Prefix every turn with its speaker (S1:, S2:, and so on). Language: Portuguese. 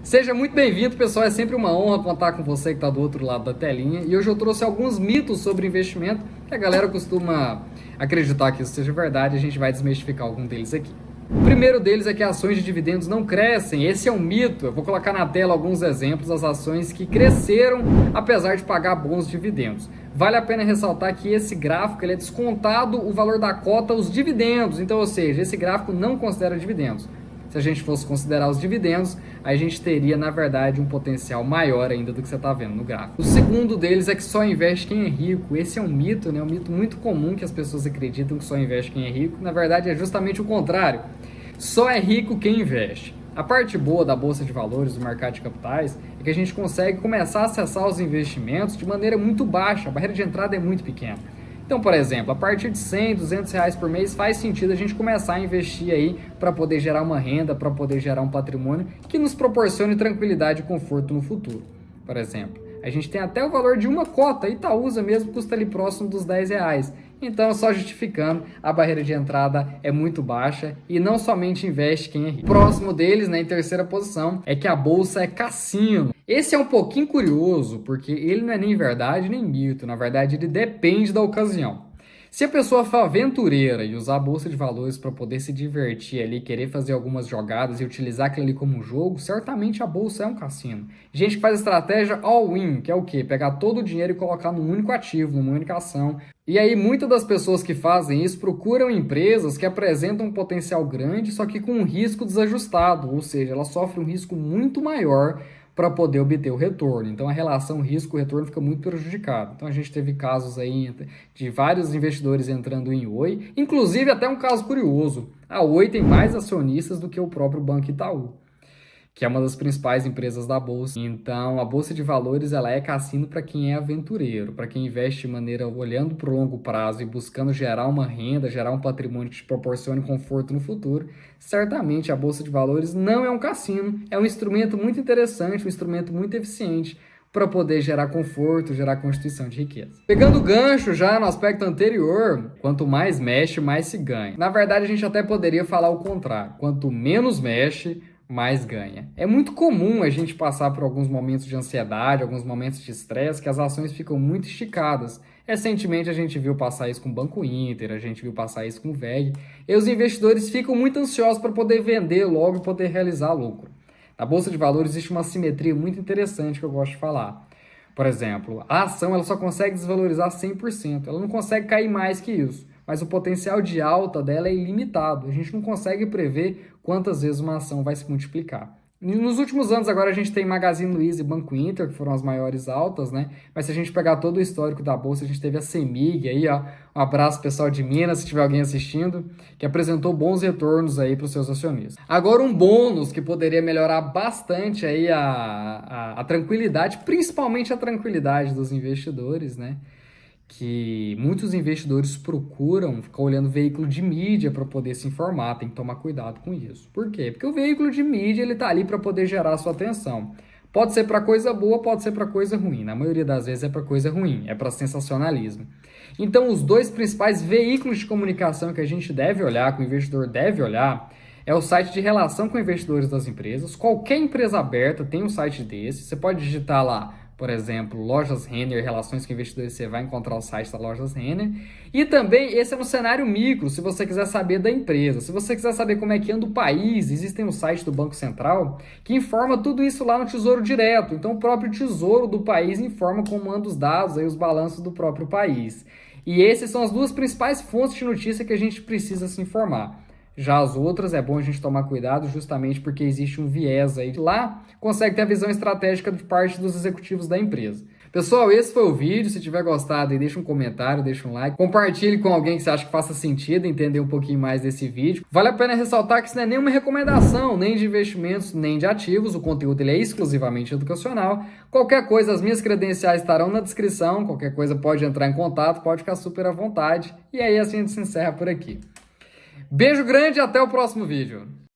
S1: Seja muito bem-vindo, pessoal. É sempre uma honra contar com você que está do outro lado da telinha. E hoje eu trouxe alguns mitos sobre investimento que a galera costuma acreditar que isso seja verdade. A gente vai desmistificar algum deles aqui. O primeiro deles é que ações de dividendos não crescem. Esse é um mito. Eu vou colocar na tela alguns exemplos das ações que cresceram apesar de pagar bons dividendos. Vale a pena ressaltar que esse gráfico ele é descontado o valor da cota, os dividendos. Então, ou seja, esse gráfico não considera dividendos. Se a gente fosse considerar os dividendos, a gente teria, na verdade, um potencial maior ainda do que você está vendo no gráfico. O segundo deles é que só investe quem é rico. Esse é um mito, né? Um mito muito comum que as pessoas acreditam que só investe quem é rico. Na verdade, é justamente o contrário. Só é rico quem investe. A parte boa da Bolsa de Valores, do mercado de capitais, é que a gente consegue começar a acessar os investimentos de maneira muito baixa. A barreira de entrada é muito pequena. Então, por exemplo, a partir de 100, 200 reais por mês faz sentido a gente começar a investir aí para poder gerar uma renda, para poder gerar um patrimônio que nos proporcione tranquilidade e conforto no futuro. Por exemplo, a gente tem até o valor de uma cota, Itaúsa mesmo custa ali próximo dos 10 reais. Então, só justificando, a barreira de entrada é muito baixa e não somente investe quem é rico. O próximo deles, em terceira posição, é que a bolsa é cassino. Esse é um pouquinho curioso, porque ele não é nem verdade nem mito. Na verdade, ele depende da ocasião. Se a pessoa for aventureira e usar a bolsa de valores para poder se divertir ali, querer fazer algumas jogadas e utilizar aquilo ali como um jogo, certamente a bolsa é um cassino. Gente que faz estratégia all-in, que é o quê? Pegar todo o dinheiro e colocar num único ativo, numa única ação. E aí muitas das pessoas que fazem isso procuram empresas que apresentam um potencial grande, só que com um risco desajustado, ou seja, ela sofre um risco muito maior para poder obter o retorno. Então a relação risco-retorno fica muito prejudicada. Então a gente teve casos aí de vários investidores entrando em Oi, inclusive até um caso curioso. A Oi tem mais acionistas do que o próprio Banco Itaú, que é uma das principais empresas da bolsa. Então, a bolsa de valores ela é cassino para quem é aventureiro, para quem investe de maneira olhando para o longo prazo e buscando gerar uma renda, gerar um patrimônio que te proporcione conforto no futuro. Certamente a bolsa de valores não é um cassino, é um instrumento muito interessante, um instrumento muito eficiente para poder gerar conforto, gerar constituição de riqueza. Pegando o gancho já no aspecto anterior, quanto mais mexe, mais se ganha. Na verdade, a gente até poderia falar o contrário. Quanto menos mexe, mais ganha. É muito comum a gente passar por alguns momentos de ansiedade, alguns momentos de estresse, que as ações ficam muito esticadas. Recentemente a gente viu passar isso com o Banco Inter, a gente viu passar isso com o VEG, e os investidores ficam muito ansiosos para poder vender logo e poder realizar lucro. Na Bolsa de Valores existe uma simetria muito interessante que eu gosto de falar. Por exemplo, a ação ela só consegue desvalorizar 100%, ela não consegue cair mais que isso. Mas o potencial de alta dela é ilimitado. A gente não consegue prever quantas vezes uma ação vai se multiplicar. Nos últimos anos, agora a gente tem Magazine Luiza e Banco Inter, que foram as maiores altas, né? Mas se a gente pegar todo o histórico da bolsa, a gente teve a CEMIG aí, ó. Um abraço pessoal de Minas, se tiver alguém assistindo, que apresentou bons retornos aí para os seus acionistas. Agora um bônus que poderia melhorar bastante aí a tranquilidade, principalmente a tranquilidade dos investidores, né? Que muitos investidores procuram ficar olhando veículo de mídia para poder se informar, tem que tomar cuidado com isso. Por quê? Porque o veículo de mídia ele está ali para poder gerar a sua atenção. Pode ser para coisa boa, pode ser para coisa ruim. Na maioria das vezes é para coisa ruim, é para sensacionalismo. Então, os dois principais veículos de comunicação que a gente deve olhar, que o investidor deve olhar, é o site de relação com investidores das empresas. Qualquer empresa aberta tem um site desse. Você pode digitar lá, por exemplo, Lojas Renner, relações com investidores, você vai encontrar o site da Lojas Renner. E também, esse é no cenário micro, se você quiser saber da empresa. Se você quiser saber como é que anda o país, existem um site do Banco Central que informa tudo isso lá no Tesouro Direto. Então, o próprio Tesouro do país informa como andam os dados, aí, os balanços do próprio país. E essas são as duas principais fontes de notícia que a gente precisa se informar. Já as outras, é bom a gente tomar cuidado justamente porque existe um viés aí. Lá, consegue ter a visão estratégica de parte dos executivos da empresa. Pessoal, esse foi o vídeo. Se tiver gostado, aí deixa um comentário, deixa um like. Compartilhe com alguém que você acha que faça sentido entender um pouquinho mais desse vídeo. Vale a pena ressaltar que isso não é nenhuma recomendação, nem de investimentos, nem de ativos. O conteúdo ele é exclusivamente educacional. Qualquer coisa, as minhas credenciais estarão na descrição. Qualquer coisa pode entrar em contato, pode ficar super à vontade. E aí assim a gente se encerra por aqui. Beijo grande e até o próximo vídeo.